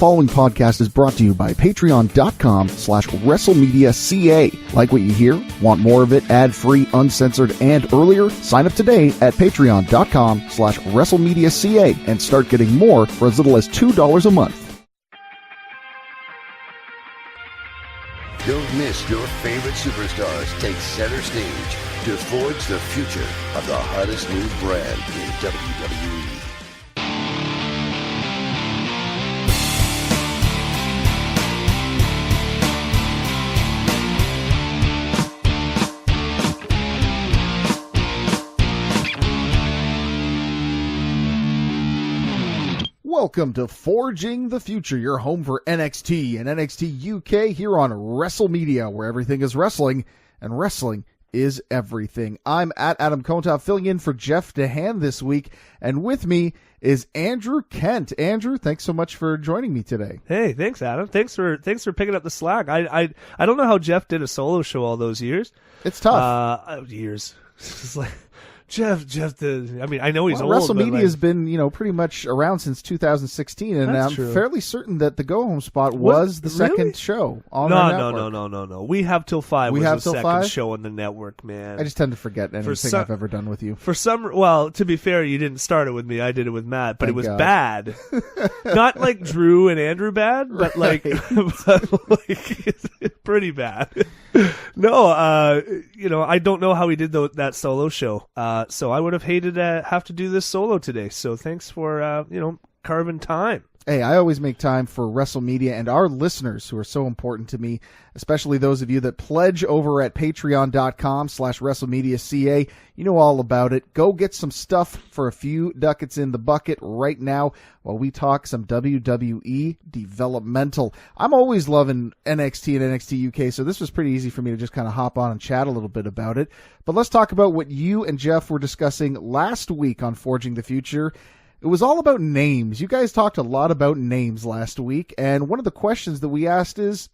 following podcast is brought to you by patreon.com/WrestleMedia.ca. Like what you hear? Want more of it ad-free, uncensored, and earlier? Sign up today at patreon.com/WrestleMedia.ca and start getting more for as little as $2 a month. Don't miss your favorite superstars take center stage to forge the future of the hottest new brand in WWE. Welcome to Forging the Future, your home for NXT and NXT UK here on WrestleMedia, where everything is wrestling and wrestling is everything. I'm at Adam Konta, filling in for Jeff DeHaan this week, and with me is Andrew Kent. Andrew, thanks so much for joining me today. Hey, thanks, Adam. Thanks for picking up the slack. I don't know how Jeff did a solo show all those years. It's tough. Years. It's like Jeff did. I mean, I know he's old. WrestleMedia has been, pretty much around since 2016, and I'm fairly certain that the go home spot was the second show on the network. No. We Have Till 5 was the second show on the network, man. I just tend to forget anything I've ever done with you. Well, to be fair, you didn't start it with me. I did it with Matt, but it was bad. Not like Drew and Andrew bad, but like pretty bad. No, I don't know how he did that solo show. So I would have hated to have to do this solo today. So thanks for, carving time. Hey, I always make time for WrestleMedia and our listeners who are so important to me, especially those of you that pledge over at patreon.com/WrestleMedia.ca. You know all about it. Go get some stuff for a few ducats in the bucket right now while we talk some WWE developmental. I'm always loving NXT and NXT UK, so this was pretty easy for me to just kind of hop on and chat a little bit about it. But let's talk about what you and Jeff were discussing last week on Forging the Future. It was all about names. You guys talked a lot about names last week, and one of the questions that we asked is,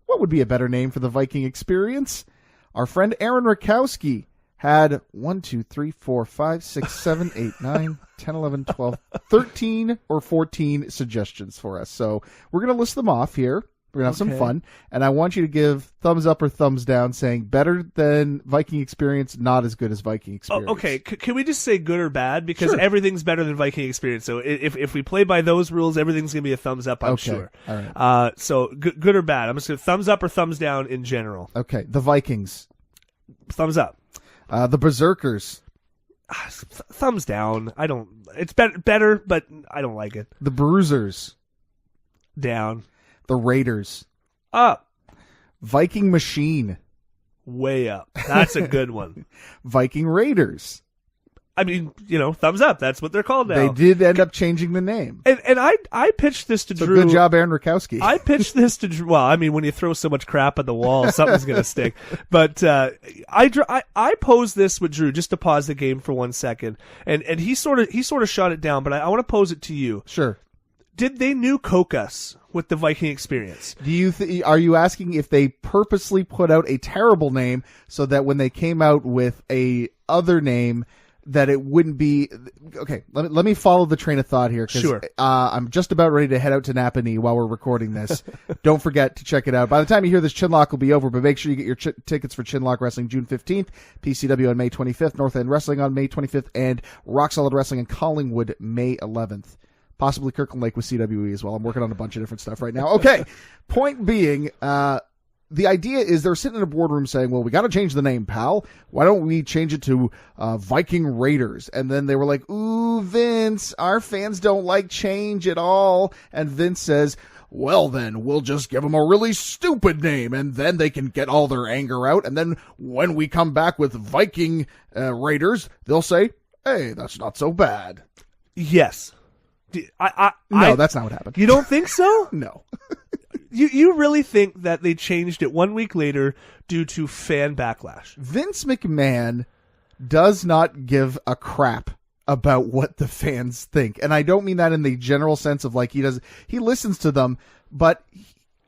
what would be a better name for the Viking experience? Our friend Aaron Rakowski had 1, 2, 3, 4, 5, 6, 7, 8, 9, 10, 11, 12, 13 or 14 suggestions for us. So we're going to list them off here. We're going to have some fun, and I want you to give thumbs up or thumbs down saying better than Viking Experience, not as good as Viking Experience. Oh, okay, can we just say good or bad? Because everything's better than Viking Experience. So if we play by those rules, everything's going to be a thumbs up, I'm sure. All right. So good or bad? I'm just going to thumbs up or thumbs down in general. Okay, the Vikings. Thumbs up. The Berserkers. Thumbs down. It's better, but I don't like it. The Bruisers. Down. The Raiders. Up. Viking Machine. Way up. That's a good one. Viking Raiders. I mean, thumbs up. That's what they're called now. They did end up changing the name. And I pitched this to Drew. Good job, Aaron Rakowski. I pitched this to Drew. Well, I mean, when you throw so much crap at the wall, something's going to stick. But I posed this with Drew just to pause the game for 1 second. And he sort of shot it down, but I want to pose it to you. Sure. Did they new coke us with the Viking experience? Are you asking if they purposely put out a terrible name so that when they came out with a other name that it wouldn't be okay? Let me follow the train of thought here. Sure. I'm just about ready to head out to Napanee while we're recording this. Don't forget to check it out. By the time you hear this, Chinlock will be over, but make sure you get your tickets for Chinlock Wrestling June 15th, PCW on May 25th, North End Wrestling on May 25th, and Rock Solid Wrestling in Collingwood May 11th. Possibly Kirkland Lake with CWE as well. I'm working on a bunch of different stuff right now. Okay, point being, the idea is they're sitting in a boardroom saying, well, we got to change the name, pal. Why don't we change it to Viking Raiders? And then they were like, ooh, Vince, our fans don't like change at all. And Vince says, well, then we'll just give them a really stupid name, and then they can get all their anger out. And then when we come back with Viking Raiders, they'll say, hey, that's not so bad. Yes. No, that's not what happened. You don't think so? No. You really think that they changed it 1 week later due to fan backlash? Vince McMahon does not give a crap about what the fans think. And I don't mean that in the general sense of like he listens to them, but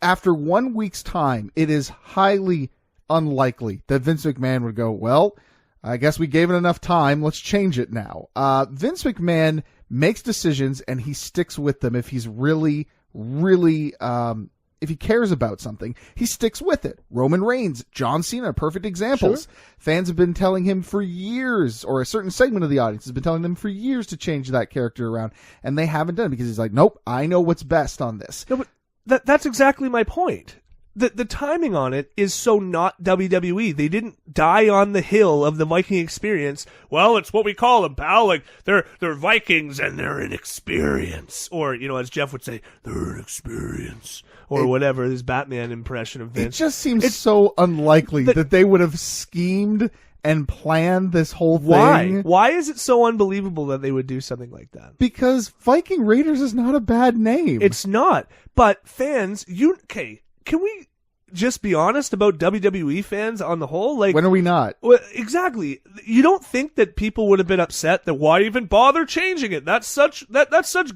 after 1 week's time, it is highly unlikely that Vince McMahon would go, well, I guess we gave it enough time. Let's change it now. Vince McMahon makes decisions and he sticks with them if he's really, really, if he cares about something, he sticks with it. Roman Reigns, John Cena, perfect examples. Sure. Fans have been telling him for years, or a certain segment of the audience has been telling them for years to change that character around, and they haven't done it because he's like, nope, I know what's best on this. No, but that's exactly my point. The timing on it is so not WWE. They didn't die on the hill of the Viking experience. Well, it's what we call them, pal. Like, they're Vikings and they're inexperience. Or, as Jeff would say, they're inexperience. Or whatever, his Batman impression of Vince. It just seems so unlikely that they would have schemed and planned this whole thing. Why is it so unbelievable that they would do something like that? Because Viking Raiders is not a bad name. It's not. But fans, can we just be honest about WWE fans on the whole? Like, when are we not? Well, exactly. You don't think that people would have been upset that why even bother changing it? That's such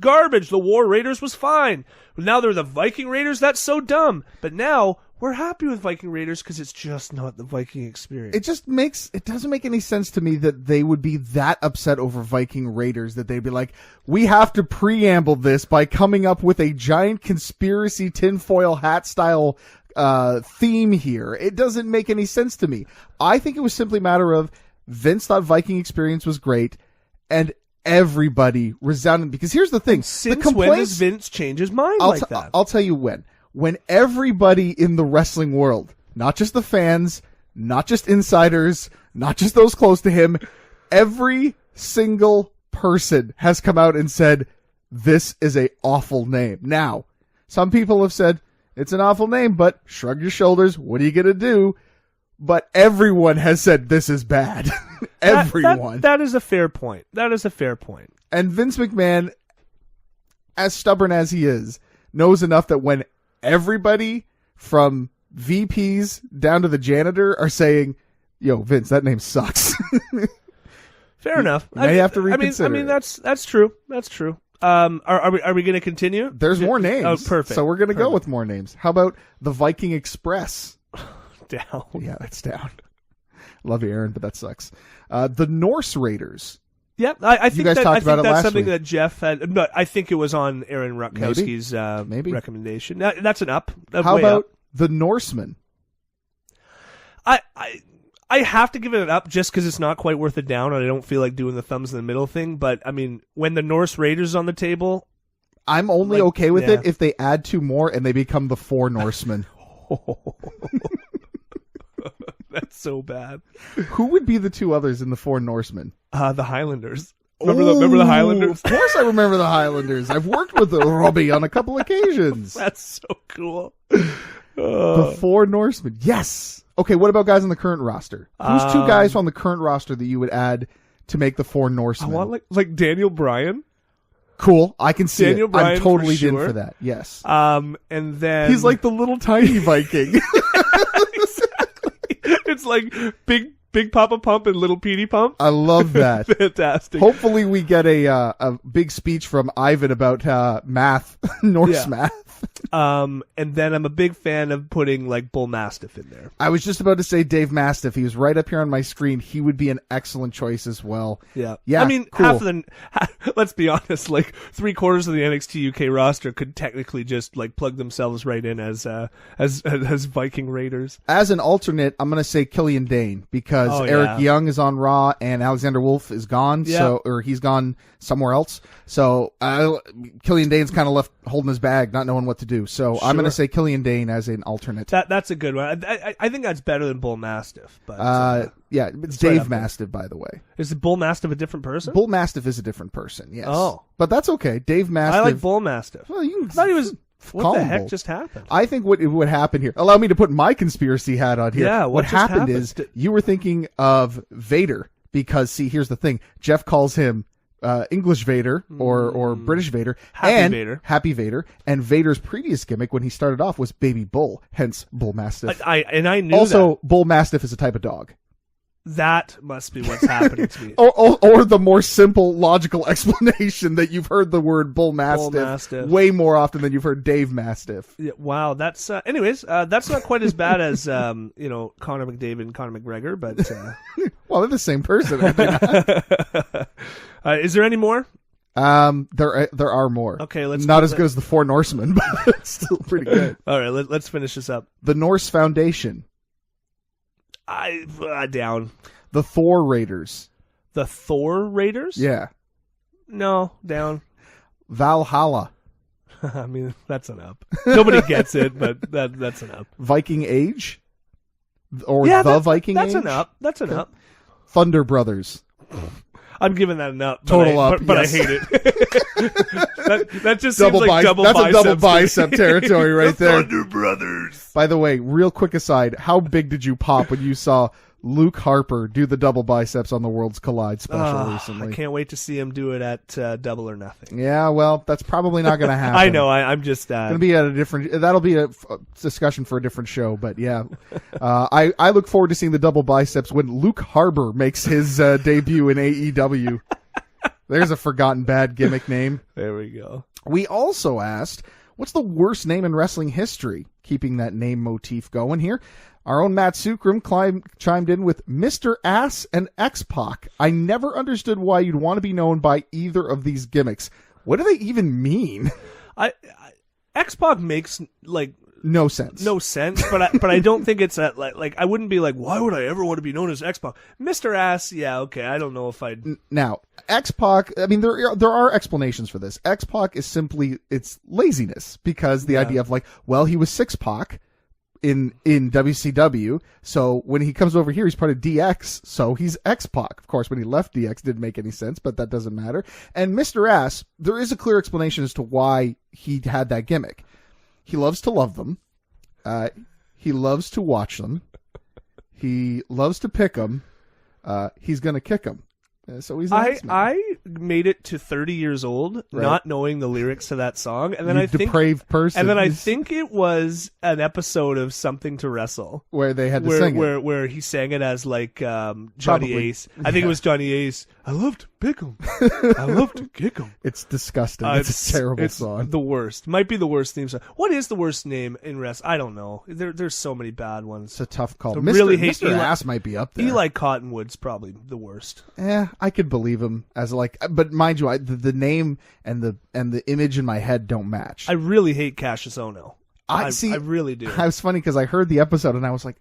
garbage. The War Raiders was fine. Now they're the Viking Raiders. That's so dumb. But now we're happy with Viking Raiders because it's just not the Viking experience. It doesn't make any sense to me that they would be that upset over Viking Raiders, that they'd be like, we have to preamble this by coming up with a giant conspiracy tinfoil hat style theme here. It doesn't make any sense to me. I think it was simply a matter of Vince thought Viking experience was great, and everybody resounded, because here's the thing. Since the complaints, when does Vince change his mind like that? I'll tell you when. When everybody in the wrestling world, not just the fans, not just insiders, not just those close to him, every single person has come out and said, this is a awful name. Now, some people have said, it's an awful name, but shrug your shoulders. What are you going to do? But everyone has said this is bad. Everyone. That is a fair point. That is a fair point. And Vince McMahon, as stubborn as he is, knows enough that when everybody from VPs down to the janitor are saying, yo, Vince, that name sucks. Fair enough. You may have to reconsider. I mean that's true. That's true. Are we going to continue? There's more names. Oh, perfect. So we're going to go with more names. How about the Viking Express? Down. Yeah, that's down. Love you, Aaron, but that sucks. The Norse Raiders. Yep, I think guys talked about it that's last something week. that Jeff had. But I think it was on Aaron Rutkowski's Maybe. recommendation. That's an up. How about the Norsemen? I have to give it an up just because it's not quite worth a down, and I don't feel like doing the thumbs in the middle thing. But I mean, when the Norse Raiders is on the table, I'm only okay with it if they add two more and they become the Four Norsemen. That's so bad. Who would be the two others in the Four Norsemen? The Highlanders. Remember the Highlanders? Of course I remember the Highlanders. I've worked with Robbie on a couple occasions. That's so cool. The Four Norsemen. Yes. Okay, what about guys on the current roster? Who's two guys on the current roster that you would add to make the Four Norsemen? I want like Daniel Bryan. Cool. I can see Daniel it. Bryan I'm totally for sure. in for that. Yes. And then he's like the little tiny Viking. Exactly. It's like Big Papa Pump and Little Petey Pump. I love that. Fantastic. Hopefully we get a big speech from Ivan about math, Norse math. And then I'm a big fan of putting like Bull Mastiff in there. I was just about to say Dave Mastiff. He was right up here on my screen. He would be an excellent choice as well. Yeah. Yeah. I mean, cool. let's be honest, like 3/4 of the NXT UK roster could technically just like plug themselves right in as Viking Raiders. As an alternate, I'm going to say Killian Dane because Eric Young is on Raw and Alexander Wolf is gone. Yeah. Or he's gone somewhere else. So Killian Dane's kind of left holding his bag, not knowing what to do. So I'm going to say Killian Dane as an alternate. That's a good one. I think that's better than Bull Mastiff. But yeah, it's Dave Mastiff, by the way. Is the Bull Mastiff a different person? Bull Mastiff is a different person. Yes. Oh, but that's okay. Dave Mastiff. I like Bull Mastiff. Well, I thought he was. What the heck Bull. just happened? I think what would happen here. Allow me to put my conspiracy hat on here. Yeah. What happened is you were thinking of Vader because see, here's the thing. Jeff calls him English Vader or British Vader Happy Vader, and Vader's previous gimmick when he started off was Baby Bull, hence Bull Mastiff. I knew also that. Bull Mastiff is a type of dog. That must be what's happening to me. or the more simple logical explanation that you've heard the word Bull Mastiff way more often than you've heard Dave Mastiff. Yeah, wow, that's anyways, that's not quite as bad as Conor McDavid and Conor McGregor, but well, they're the same person. Are they not? Is there any more? There are more. Okay, let's not as good as the four Norsemen, but it's still pretty good. All right, let's finish this up. The Norse Foundation. Down. The Thor Raiders. The Thor Raiders? Yeah. No, down. Valhalla. I mean, that's an up. Nobody gets it, but that's an up. Viking Age? Or Yeah, the Viking Age? That's an up. That's an up. Thunder Brothers. I'm giving that an up. Total up, but yes. I hate it. that just seems like double That's biceps. a double bicep territory right there. Thunder Brothers. By the way, real quick aside, how big did you pop when you saw Luke Harper do the double biceps on the Worlds Collide special recently? I can't wait to see him do it at Double or Nothing. Yeah, well, that's probably not going to happen. I know. I'm just going to be at a different. That'll be a discussion for a different show. But yeah, I look forward to seeing the double biceps when Luke Harper makes his debut in AEW. There's a forgotten bad gimmick name. There we go. We also asked, what's the worst name in wrestling history? Keeping that name motif going here. Our own Matt Sukram chimed in with Mr. Ass and X-Pac. I never understood why you'd want to be known by either of these gimmicks. What do they even mean? X-Pac makes no sense. No sense, but I don't think it's that like I wouldn't be like, why would I ever want to be known as X-Pac? Mr. Ass, yeah, okay. I don't know if I'd. Now, X-Pac, I mean, there are explanations for this. X-Pac is simply, it's laziness, because the idea of like, well, he was Six-Pac in WCW, so when he comes over here, he's part of DX, so he's X-Pac. Of course, when he left DX, didn't make any sense, but that doesn't matter. And Mr. Ass, there is a clear explanation as to why he had that gimmick. He loves to love them. He loves to watch them. He loves to pick them. He's going to kick them. So he's I made it to 30 years old not knowing the lyrics to that song, and then depraved person. And then I think it was an episode of Something to Wrestle where they had to sing it. Where he sang it as like Johnny Ace. I think it was Johnny Ace. I love to pick 'em. I love to kick 'em. It's disgusting. It's a terrible song. The worst. Might be the worst theme song. What is the worst name in wrestling? I don't know. There's so many bad ones. It's a tough call. I really hate Mr. Ass might be up there. Eli Cottonwood's probably the worst. Yeah, I could believe him as like, but mind you, the name and the image in my head don't match. I really hate Cassius Ohno. I really do. I was funny because I heard the episode and I was like,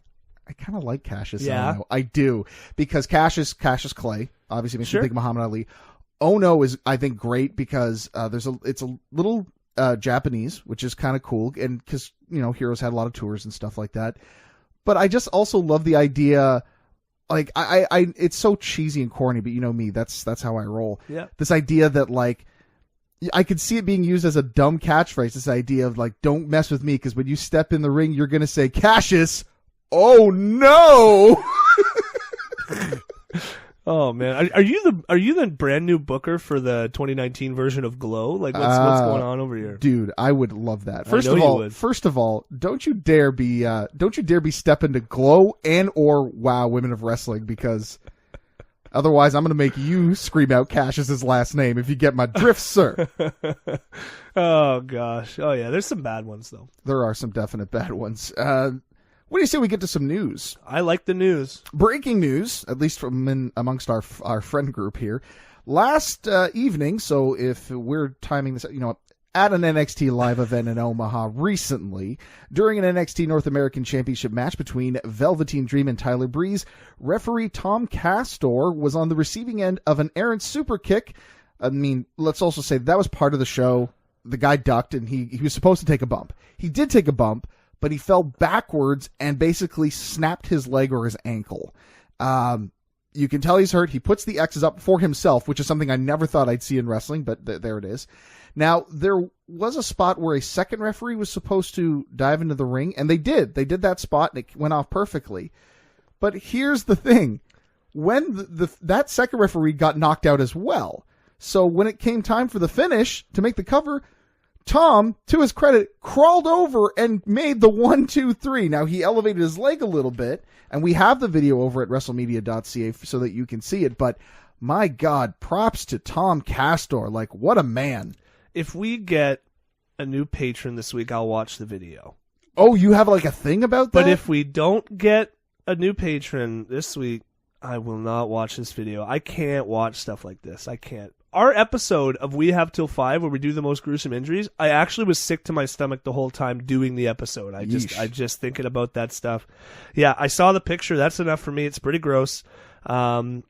I kind of like Cassius Ohno. I do, because Cassius Clay obviously makes me think Muhammad Ali. Ohno is, I think, great because it's a little Japanese, which is kind of cool, and because Heroes had a lot of tours and stuff like that. But I just also love the idea. Like I it's so cheesy and corny, but you know me, that's how I roll. Yeah. This idea that like I could see it being used as a dumb catchphrase. This idea of like, don't mess with me, because when you step in the ring, you're gonna say, Cassius, oh no. Oh man, are you the brand new booker for the 2019 version of Glow? Like what's going on over here, dude? I would love that. First of all, don't you dare be stepping to Glow and or Wow Women of Wrestling, because otherwise I'm gonna make you scream out Cassius's last name if you get my drift, sir. Oh gosh, oh yeah, there's some bad ones though. There are some definite bad ones. What do you say we get to some news? I like the news. Breaking news, at least from amongst our friend group here. Last evening, so if we're timing this, at an NXT live event in Omaha recently, during an NXT North American Championship match between Velveteen Dream and Tyler Breeze, referee Tom Castor was on the receiving end of an errant super kick. I mean, let's also say that was part of the show. The guy ducked, and he was supposed to take a bump. He did take a bump, but he fell backwards and basically snapped his leg or his ankle. You can tell he's hurt. He puts the X's up for himself, which is something I never thought I'd see in wrestling, but there it is. Now, there was a spot where a second referee was supposed to dive into the ring, and they did. They did that spot, and it went off perfectly. But here's the thing. When that second referee got knocked out as well. So when it came time for the finish to make the cover, Tom, to his credit, crawled over and made the 1, 2, 3. Now, he elevated his leg a little bit, and we have the video over at WrestleMedia.ca so that you can see it. But, my God, props to Tom Castor. Like, what a man. If we get a new patron this week, I'll watch the video. Oh, you have like a thing about that? But if we don't get a new patron this week, I will not watch this video. I can't watch stuff like this. I can't. our episode of We Have Till 5, where we do the most gruesome injuries, I actually was sick to my stomach the whole time doing the episode. I just thinking about that stuff. Yeah, I saw the picture. That's enough for me. It's pretty gross. I'll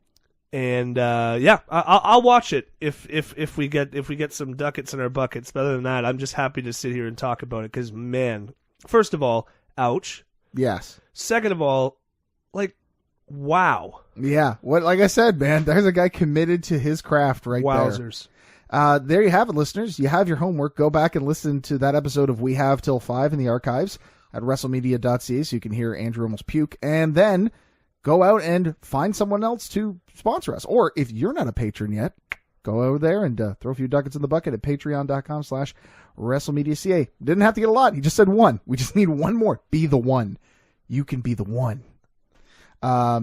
watch it if we get some ducats in our buckets. But other than that, I'm just happy to sit here and talk about it because, man, first of all, ouch. Yes. Second of all, like, wow. Yeah. Like I said, man, there's a guy committed to his craft right Wowzers. there. There you have it, listeners. You have your homework. Go back and listen to that episode of We Have Till 5 in the archives at WrestleMedia.ca so you can hear Andrew almost puke. And then go out and find someone else to sponsor us. Or if you're not a patron yet, go over there and throw a few ducats in the bucket at patreon.com/WrestleMedia.ca. Didn't have to get a lot. He just said one. We just need one more. Be the one. You can be the one. I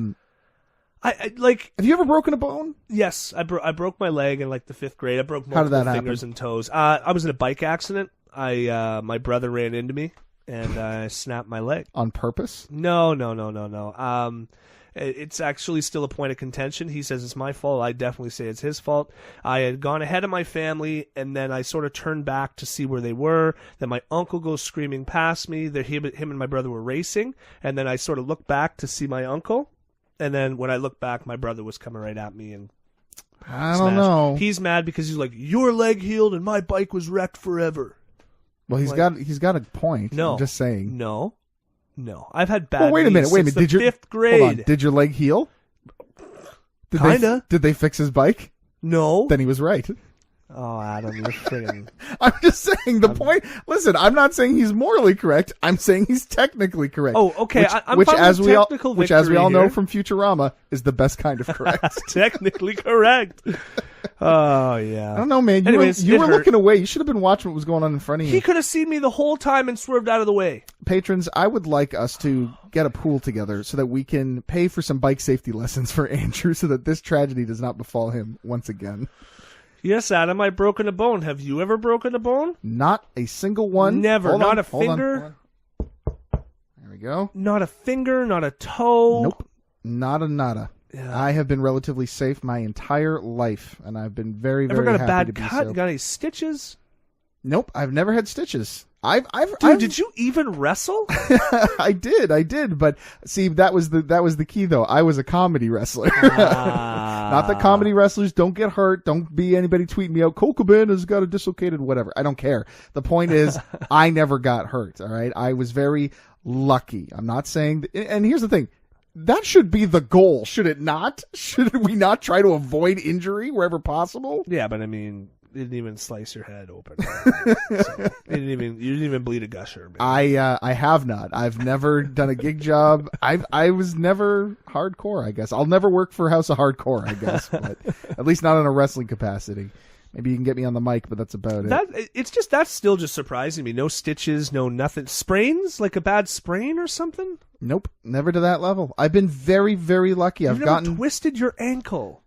like. Have you ever broken a bone? Yes, I broke my leg in like the 5th grade. I broke How did multiple that fingers happen? and toes. I was in a bike accident. My brother ran into me and I snapped my leg. On purpose? No. It's actually still a point of contention. He says it's my fault. I definitely say it's his fault. I had gone ahead of my family, and then I sort of turned back to see where they were. Then my uncle goes screaming past me. Him and my brother were racing, and then I sort of looked back to see my uncle. And then when I looked back, my brother was coming right at me and I don't know. He's mad because he's like, your leg healed and my bike was wrecked forever. Well, he's got a point. No. I'm just saying. No. I've had bad Well, wait a minute. since the 5th grade. Hold on. Did your leg heal? Kinda. Did they fix his bike? No. Then he was right. Oh, Adam, you're friggin'. I'm just saying the point. Listen, I'm not saying he's morally correct. I'm saying he's technically correct. Oh, okay. I'm which fine as with we all, technical which as we all victory know here. from Futurama is the best kind of correct. Technically correct. Oh, yeah. I don't know, man. Anyways, you it were hurt. looking away. You should have been watching what was going on in front of you. He could have seen me the whole time and swerved out of the way. Patrons, I would like us to get a pool together so that we can pay for some bike safety lessons for Andrew so that this tragedy does not befall him once again. Yes, Adam, I've broken a bone. Have you ever broken a bone? Not a single one. Never. Hold Not on, a hold on, finger? hold on. There we go. Not a finger, not a toe. Nope. Nada. Yeah. I have been relatively safe my entire life, and I've been very, Ever very got a happy bad to be cut? so. Got any stitches? Nope, I've never had stitches. Dude, did you even wrestle? I did, but see, that was the key though. I was a comedy wrestler. Not that comedy wrestlers don't get hurt. Don't be anybody tweeting me out. Cole Cabana's got a dislocated whatever. I don't care. The point is, I never got hurt. All right, I was very lucky. I'm not saying. And here's the thing. That should be the goal, should it not? Should we not try to avoid injury wherever possible? Yeah, but I mean, it didn't even slice your head open. So, you didn't even bleed a gusher. Man. I have not. I've never done a gig job. I was never hardcore, I guess. I'll never work for House of Hardcore, I guess, but at least not in a wrestling capacity. Maybe you can get me on the mic, but that's about it. That's still just surprising me. No stitches, no nothing. Sprains? Like a bad sprain or something? Nope, never to that level. I've been very, very lucky. You've never twisted your ankle.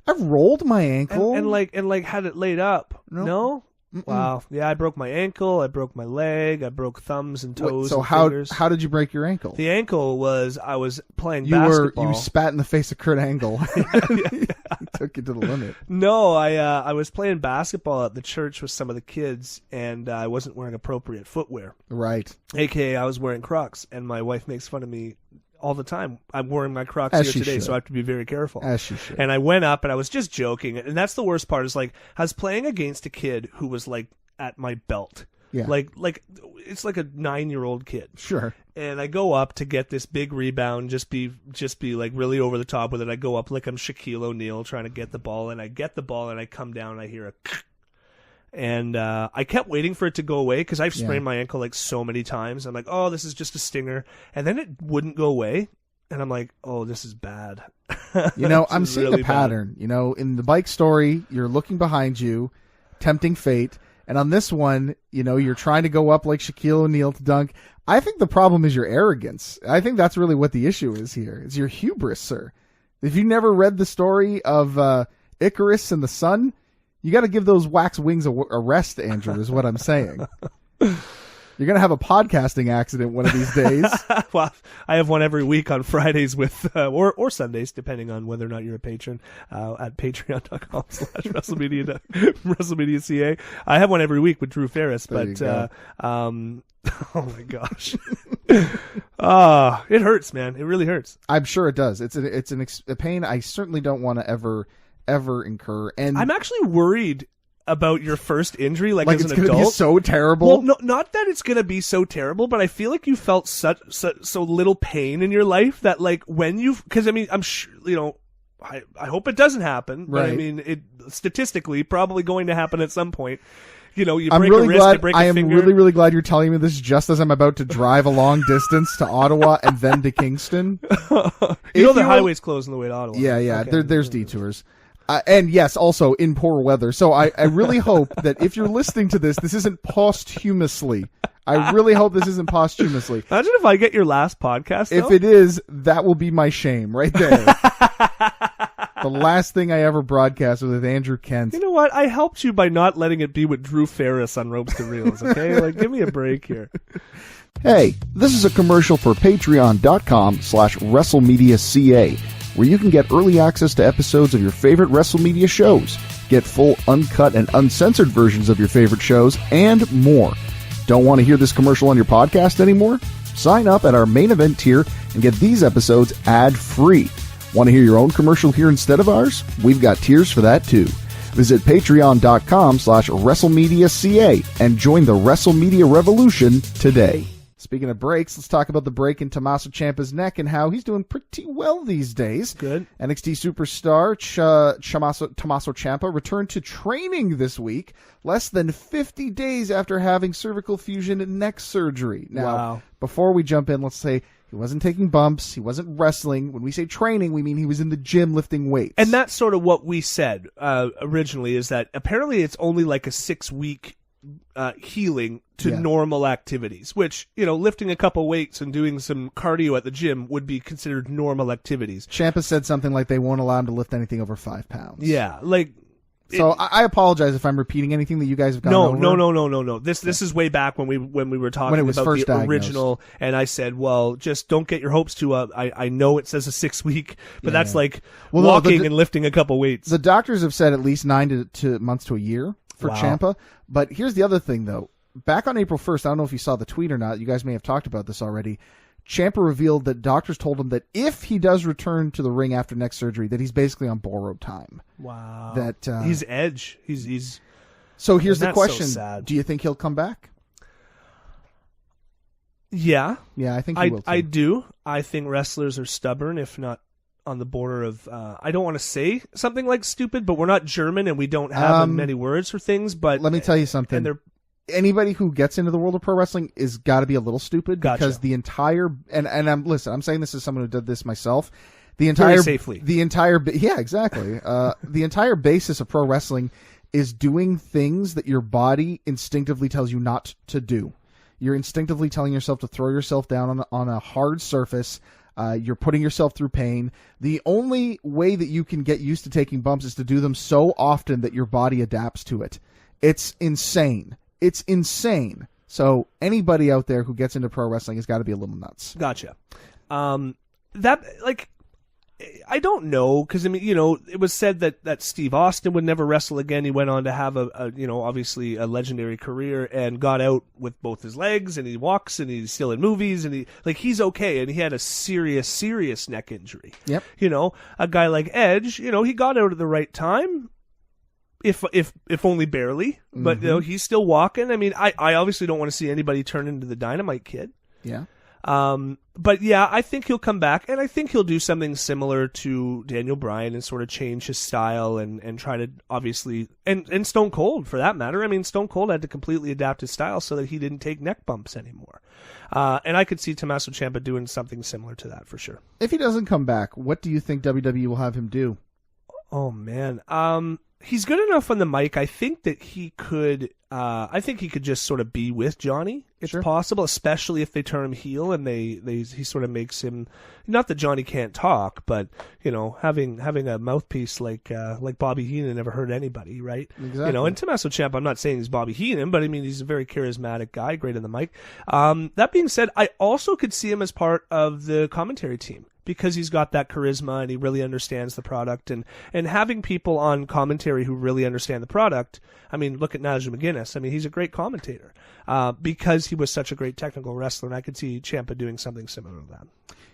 I've rolled my ankle and had it laid up. No? Wow. Yeah, I broke my ankle. I broke my leg. I broke thumbs and toes. So and how fingers. did you break your ankle? The ankle was I was playing basketball. You spat in the face of Kurt Angle. He took you to the limit. No, I was playing basketball at the church with some of the kids, and I wasn't wearing appropriate footwear. Right. AKA, I was wearing Crocs, and my wife makes fun of me all the time. I'm wearing my Crocs As here she today, should. so I have to be very careful. As she should. And I went up, and I was just joking, and that's the worst part. Is like I was playing against a kid who was like at my belt. Yeah. Like it's like a 9-year-old kid. Sure. And I go up to get this big rebound, just be like really over the top with it. I go up like I'm Shaquille O'Neal trying to get the ball, and I get the ball, and I come down, and I hear a and I kept waiting for it to go away because I've sprained my ankle like so many times. I'm like, oh, this is just a stinger. And then it wouldn't go away. And I'm like, oh, this is bad. I'm seeing really a pattern. bad. In the bike story, you're looking behind you, tempting fate. And on this one, you're trying to go up like Shaquille O'Neal to dunk. I think the problem is your arrogance. I think that's really what the issue is here. It's your hubris, sir. If you never read the story of Icarus and the sun, you got to give those wax wings a rest, Andrew, is what I'm saying. You're going to have a podcasting accident one of these days. Well, I have one every week on Fridays with, or Sundays, depending on whether or not you're a patron, at patreon.com/WrestleMedia.ca. I have one every week with Drew Ferris, but, oh my gosh. It hurts, man. It really hurts. I'm sure it does. It's a pain I certainly don't want to ever incur. And I'm actually worried about your first injury, like as it's an gonna adult. be so terrible. Well, no, not that it's going to be so terrible, but I feel like you felt so little pain in your life that, like, when because I mean, I'm sure, I hope it doesn't happen, but right. I mean, it statistically probably going to happen at some point. You break I'm really a wrist, glad, you break a I am finger. really, really glad you're telling me this just as I'm about to drive a long distance to Ottawa and then to Kingston. The highway's closed on the way to Ottawa. Yeah. Okay. There's detours. And yes, also in poor weather. So I really hope that if you're listening to this isn't posthumously. I really hope this isn't posthumously. Imagine if I get your last podcast, though. If it is, that will be my shame right there. The last thing I ever broadcast was with Andrew Kent. You know what? I helped you by not letting it be with Drew Ferris on Ropes to Reels, okay? Like, give me a break here. Hey, this is a commercial for patreon.com/WrestleMedia.ca, where you can get early access to episodes of your favorite WrestleMedia shows, get full uncut and uncensored versions of your favorite shows, and more. Don't want to hear this commercial on your podcast anymore? Sign up at our main event tier and get these episodes ad-free. Want to hear your own commercial here instead of ours? We've got tiers for that too. Visit patreon.com/WrestleMedia.ca and join the WrestleMedia revolution today. Speaking of breaks, let's talk about the break in Tommaso Ciampa's neck and how he's doing pretty well these days. Good. NXT superstar Tommaso Ciampa returned to training this week, less than 50 days after having cervical fusion and neck surgery. Now, Before we jump in, let's say he wasn't taking bumps. He wasn't wrestling. When we say training, we mean he was in the gym lifting weights. And that's sort of what we said originally, is that apparently it's only like a 6-week healing to normal activities, which, lifting a couple weights and doing some cardio at the gym would be considered normal activities. Ciampa said something like they won't allow him to lift anything over 5 pounds. Yeah, like... So I apologize if I'm repeating anything that you guys have gone over. No. This is way back when we were talking about first the diagnosed. original, and I said, well, just don't get your hopes too up. I know it says a 6-week, but that's like walking and lifting a couple weights. The doctors have said at least 9 to months to a year for Wow. Ciampa. But here's the other thing, though. Back on April 1st, I don't know if you saw the tweet or not. You guys may have talked about this already. Ciampa revealed that doctors told him that if he does return to the ring after neck surgery, that he's basically on borrowed time. Wow. That he's edge. He's. So here's the question: so sad. Do you think he'll come back? Yeah. Yeah, I think he will too. I do. I think wrestlers are stubborn, if not on the border of. I don't want to say something like stupid, but we're not German and we don't have many words for things. But let me tell you something. Anybody who gets into the world of pro wrestling is got to be a little stupid because the entire I'm saying this as someone who did this myself. The entire very safely. The entire exactly. The entire basis of pro wrestling is doing things that your body instinctively tells you not to do. You're instinctively telling yourself to throw yourself down on a hard surface. You're putting yourself through pain. The only way that you can get used to taking bumps is to do them so often that your body adapts to it. It's insane. It's insane. So anybody out there who gets into pro wrestling has got to be a little nuts. Gotcha. I don't know, because it was said that Steve Austin would never wrestle again. He went on to have obviously a legendary career and got out with both his legs, and he walks, and he's still in movies, and he's okay, and he had a serious neck injury. Yep. A guy like Edge, he got out at the right time. If only barely, but he's still walking. I mean, I obviously don't want to see anybody turn into the Dynamite Kid. Yeah. But yeah, I think he'll come back, and I think he'll do something similar to Daniel Bryan and sort of change his style and try to obviously and Stone Cold for that matter. I mean, Stone Cold had to completely adapt his style so that he didn't take neck bumps anymore. And I could see Tommaso Ciampa doing something similar to that for sure. If he doesn't come back, what do you think WWE will have him do? Oh man. He's good enough on the mic. I think that he could. I think he could just sort of be with Johnny. It's possible, especially if they turn him heel and he sort of makes him. Not that Johnny can't talk, but having a mouthpiece like Bobby Heenan never hurt anybody, right? Exactly. And Tommaso Ciampa, I'm not saying he's Bobby Heenan, but I mean he's a very charismatic guy, great on the mic. That being said, I also could see him as part of the commentary team, because he's got that charisma and he really understands the product, and having people on commentary who really understand the product. I mean, look at Nigel McGuinness. I mean, he's a great commentator because he was such a great technical wrestler, and I could see Ciampa doing something similar to that.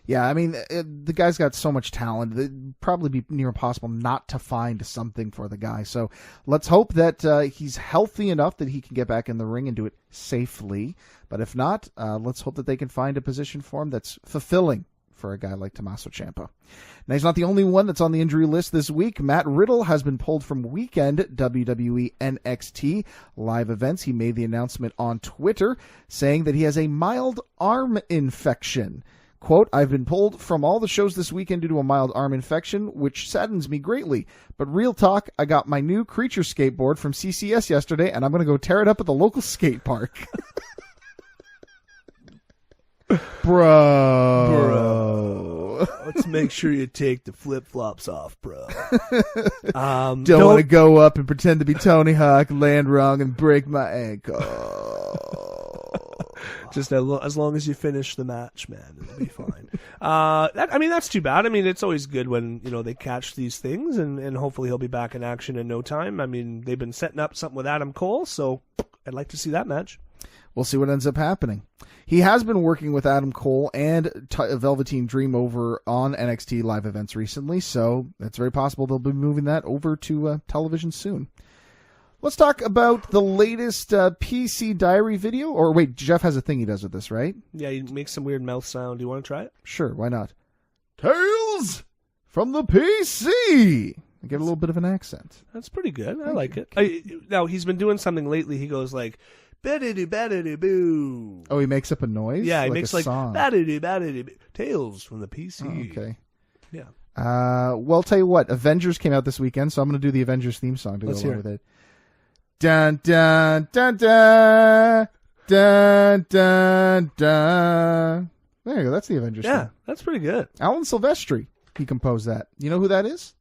Yeah, I mean, the guy's got so much talent. It'd probably be near impossible not to find something for the guy. So let's hope that he's healthy enough that he can get back in the ring and do it safely. But if not, let's hope that they can find a position for him that's fulfilling for a guy like Tommaso Ciampa. Now, he's not the only one that's on the injury list this week. Matt Riddle has been pulled from weekend WWE NXT live events. He made the announcement on Twitter saying that he has a mild arm infection. Quote, "I've been pulled from all the shows this weekend due to a mild arm infection, which saddens me greatly. But real talk, I got my new Creature skateboard from CCS yesterday, and I'm going to go tear it up at the local skate park." Bro. Let's make sure you take the flip-flops off, bro. Don't want to go up and pretend to be Tony Hawk, land wrong, and break my ankle. Just as long as you finish the match, man, it'll be fine. That's too bad. I mean, it's always good when they catch these things, and hopefully he'll be back in action in no time. I mean, they've been setting up something with Adam Cole, so I'd like to see that match. We'll see what ends up happening. He has been working with Adam Cole and Velveteen Dream over on NXT live events recently, so it's very possible they'll be moving that over to television soon. Let's talk about the latest PC Diary video. Or wait, Jeff has a thing he does with this, right? Yeah, he makes some weird mouth sound. Do you want to try it? Sure, why not? Tales from the PC. I get a little bit of an accent. That's pretty good. I like it. Now, he's been doing something lately. He goes like, "Ba-da-doo, ba-da-doo, boo." Oh, he makes up a noise? Yeah, he like makes a like, song. "Ba-da-doo, ba-da-doo, Tales from the PC. Oh, okay. Yeah. Well, I'll tell you what. Avengers came out this weekend, so I'm going to do the Avengers theme song to Let's go hear along with it. Dun, dun, dun, dun, dun, dun, dun. There you go. That's the Avengers Yeah, theme. that's pretty good. Alan Silvestri, he composed that. You know who that is?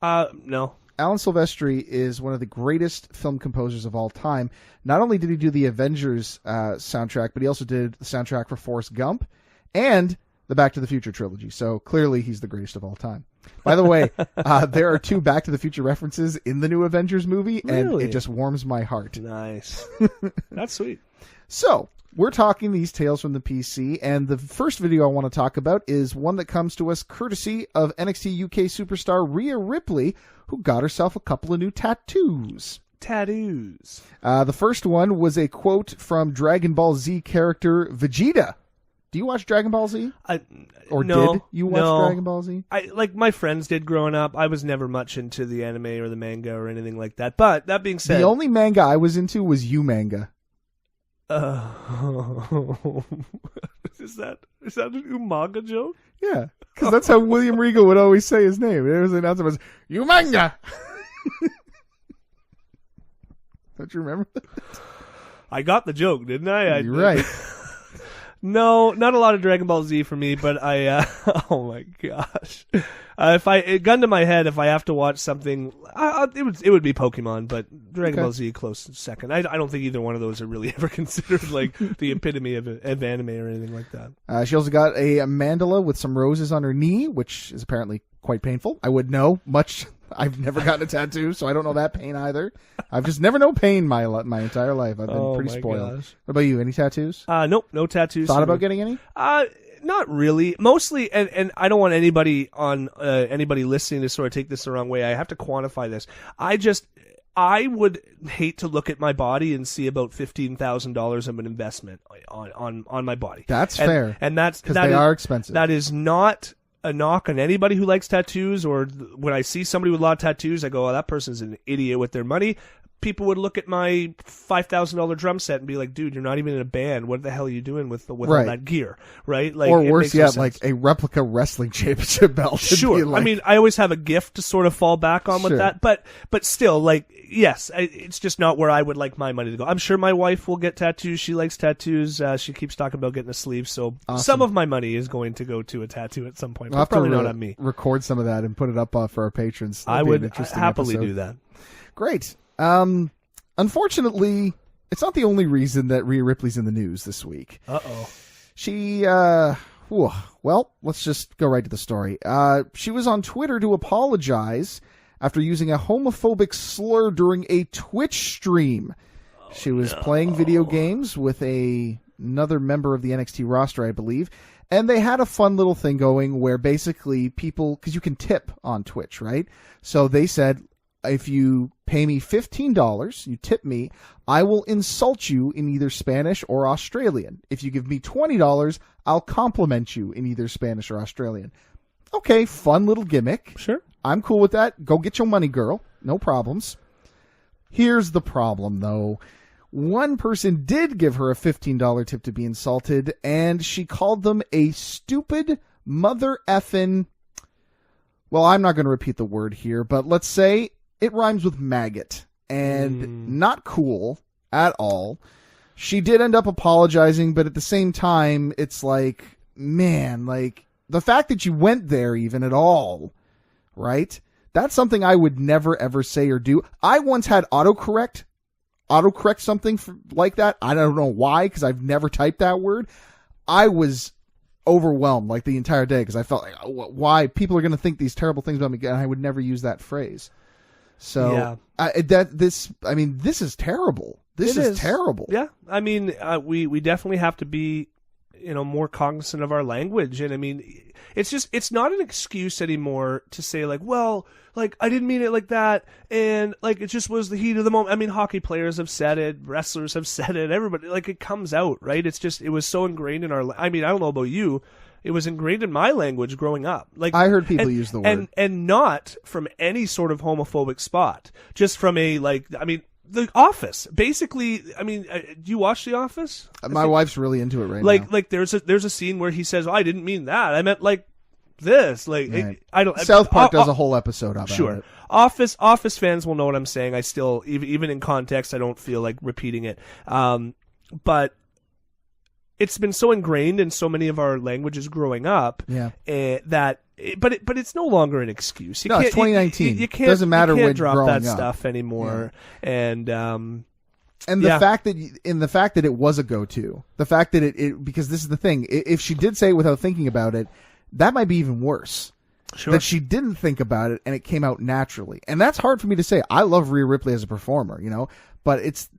No. Alan Silvestri is one of the greatest film composers of all time. Not only did he do the Avengers soundtrack, but he also did the soundtrack for Forrest Gump and the Back to the Future trilogy. So clearly he's the greatest of all time. By the way, there are 2 Back to the Future references in the new Avengers movie, and Really? it just warms my heart. Nice. That's sweet. So, we're talking these tales from the PC, and the first video I want to talk about is one that comes to us courtesy of NXT UK superstar Rhea Ripley, who got herself a couple of new tattoos. Tattoos. The first one was a quote from Dragon Ball Z character Vegeta. Do you watch Dragon Ball Z? No, did you watch Dragon Ball Z? Like my friends did growing up. I was never much into the anime or the manga or anything like that. But that being said, the only manga I was into was U-Manga. Is that an Umaga joke? Yeah, because that's how William Regal would always say his name. It was announced as U-Manga. Don't you remember that? I got the joke, didn't I? You're right. No, not a lot of Dragon Ball Z for me, but I, oh my gosh. Gun to my head, if I have to watch something, it would be Pokemon, but Dragon Ball Z close second. I don't think either one of those are really ever considered like the epitome of anime or anything like that. She also got a mandala with some roses on her knee, which is apparently quite painful. I would know much. I've never gotten a tattoo, so I don't know that pain either. I've just never known pain my entire life. I've been pretty spoiled. Gosh. What about you? Any tattoos? Nope, no tattoos. Thought about getting any? Not really. Mostly, and I don't want anybody listening to sort of take this the wrong way. I have to quantify this. I would hate to look at my body and see about $15,000 of an investment on my body. That's fair. And that's because they are expensive. That is not a knock on anybody who likes tattoos, or when I see somebody with a lot of tattoos, I go, "Oh, that person's an idiot with their money." people would look at my $5,000 drum set and be like, dude, you're not even in a band. What the hell are you doing with all that gear? Right? Like, or worse yet, like a replica wrestling championship belt. Sure. Like... I mean, I always have a gift to sort of fall back on with that, but still, like, yes, it's just not where I would like my money to go. I'm sure my wife will get tattoos. She likes tattoos. She keeps talking about getting a sleeve. So some of my money is going to go to a tattoo at some point, but probably not on me. Record some of that and put it up for our patrons. I would happily do that. Great. Unfortunately, it's not the only reason that Rhea Ripley's in the news this week. Uh-oh. She, well, let's just go right to the story. She was on Twitter to apologize after using a homophobic slur during a Twitch stream. She was playing video games with another member of the NXT roster, I believe, and they had a fun little thing going where basically people, because you can tip on Twitch, right? So they said, if you pay me $15, you tip me, I will insult you in either Spanish or Australian. If you give me $20, I'll compliment you in either Spanish or Australian. Okay, fun little gimmick. Sure. I'm cool with that. Go get your money, girl. No problems. Here's the problem, though. One person did give her a $15 tip to be insulted, and she called them a stupid mother effin'. Well, I'm not going to repeat the word here, but let's say it rhymes with maggot, and not cool at all. She did end up apologizing, but at the same time, it's like, man, like, the fact that you went there even at all, right? That's something I would never, ever say or do. I once had autocorrect something like that. I don't know why, because I've never typed that word. I was overwhelmed like the entire day because I felt like, why people are going to think these terrible things about me, and I would never use that phrase. So this is terrible. This is terrible. Yeah, I mean, we definitely have to be, more cognizant of our language, and I mean, it's not an excuse anymore to say like, well, like I didn't mean it like that, and like it just was the heat of the moment. I mean, hockey players have said it, wrestlers have said it, everybody, like, it comes out, right? It's just, it was so ingrained in our. I mean, I don't know about you. It was ingrained in my language growing up. Like, I heard people use the word. And not from any sort of homophobic spot. Just from a, like, I mean, The Office. Basically, I mean, do you watch The Office? My wife's really into it right now. Like there's a scene where he says, oh, I didn't mean that. I meant like this. Like, right. I don't. South Park does a whole episode about it. Office fans will know what I'm saying. I still, even in context, I don't feel like repeating it. But it's been so ingrained in so many of our languages growing up, but it's no longer an excuse. It's 2019. You can't. Doesn't matter when drop that up. stuff anymore. Yeah. And the fact that it was a go-to, the fact that it because this is the thing. If she did say it without thinking about it, that might be even worse. Sure. That she didn't think about it and it came out naturally, and that's hard for me to say. I love Rhea Ripley as a performer, but it's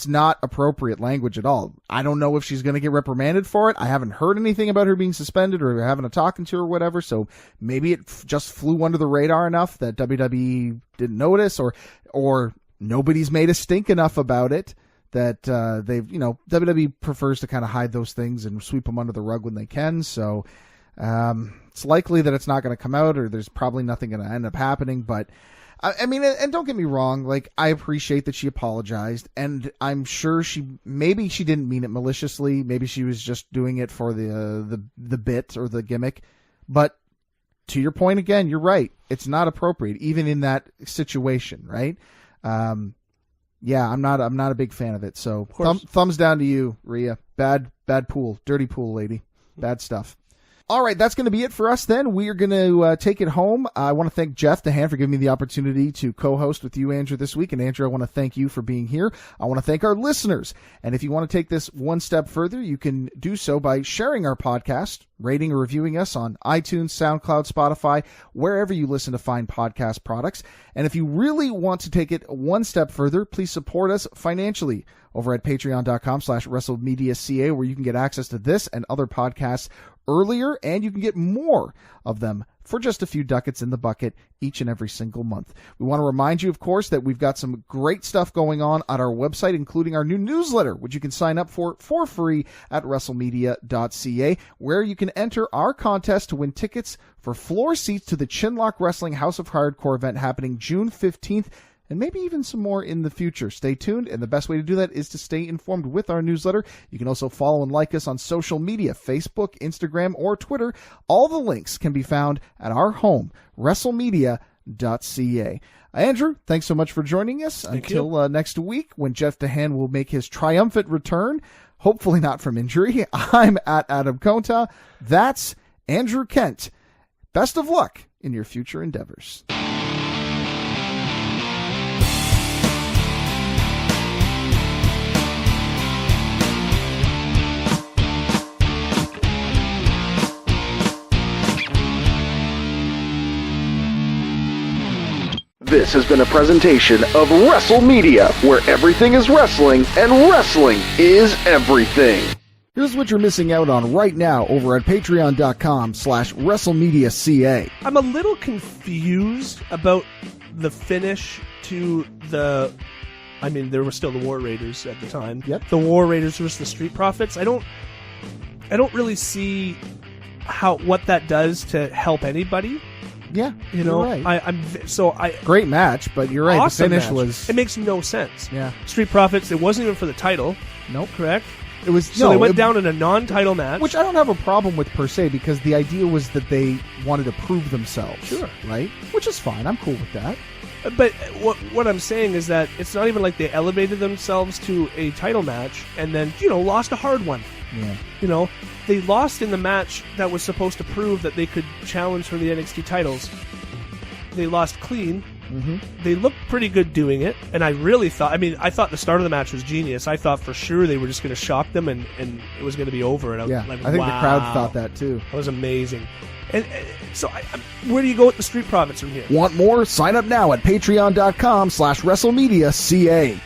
not appropriate language at all. I don't know if she's going to get reprimanded for it. I haven't heard anything about her being suspended or having a talking to or whatever. So maybe it just flew under the radar enough that WWE didn't notice, or nobody's made a stink enough about it that they've, WWE prefers to kind of hide those things and sweep them under the rug when they can. So it's likely that it's not going to come out, or there's probably nothing going to end up happening. But I mean, and don't get me wrong, like, I appreciate that she apologized, and I'm sure maybe she didn't mean it maliciously. Maybe she was just doing it for the bit or the gimmick. But to your point again, you're right. It's not appropriate, even in that situation, right? I'm not a big fan of it. So thumbs down to you, Rhea. Bad pool, dirty pool lady, bad stuff. All right, that's going to be it for us then. We are going to take it home. I want to thank Jeff DeHaan for giving me the opportunity to co-host with you, Andrew, this week. And Andrew, I want to thank you for being here. I want to thank our listeners. And if you want to take this one step further, you can do so by sharing our podcast, rating or reviewing us on iTunes, SoundCloud, Spotify, wherever you listen to fine podcast products. And if you really want to take it one step further, please support us financially over at patreon.com/WrestleMedia.ca, where you can get access to this and other podcasts earlier, and you can get more of them for just a few ducats in the bucket each and every single month. We want to remind you, of course, that we've got some great stuff going on our website, including our new newsletter, which you can sign up for free at WrestleMedia.ca, where you can enter our contest to win tickets for floor seats to the Chinlock Wrestling House of Hardcore event happening June 15th and maybe even some more in the future. Stay tuned, and the best way to do that is to stay informed with our newsletter. You can also follow and like us on social media, Facebook, Instagram, or Twitter. All the links can be found at our home, WrestleMedia.ca. Andrew, thanks so much for joining us. Until next week, when Jeff DeHaan will make his triumphant return, hopefully not from injury. I'm at Adam Conta. That's Andrew Kent. Best of luck in your future endeavors. This has been a presentation of WrestleMedia, where everything is wrestling and wrestling is everything. Here's what you're missing out on right now over at patreon.com/WrestleMedia.ca. I'm a little confused about the finish to the... I mean, there were still the War Raiders at the time. Yep. The War Raiders versus the Street Profits. I don't really see what that does to help anybody. Yeah, you know, you're right. Great match, but you're right. Awesome the finish match. was... It makes no sense. Yeah. Street Profits, it wasn't even for the title. Nope. Correct? It was... So they went down in a non-title match. Which I don't have a problem with per se, because the idea was that they wanted to prove themselves. Sure. Right? Which is fine. I'm cool with that. But what I'm saying is that it's not even like they elevated themselves to a title match and then, lost a hard one. Yeah. They lost in the match that was supposed to prove that they could challenge for the NXT titles. They lost clean. Mm-hmm. They looked pretty good doing it, and I thought the start of the match was genius. I thought for sure they were just going to shock them and it was going to be over. And I was like, I think wow. the crowd thought that too. That was amazing. And so where do you go with the Street Profits from here? Want more? Sign up now at patreon.com/WrestleMedia.ca.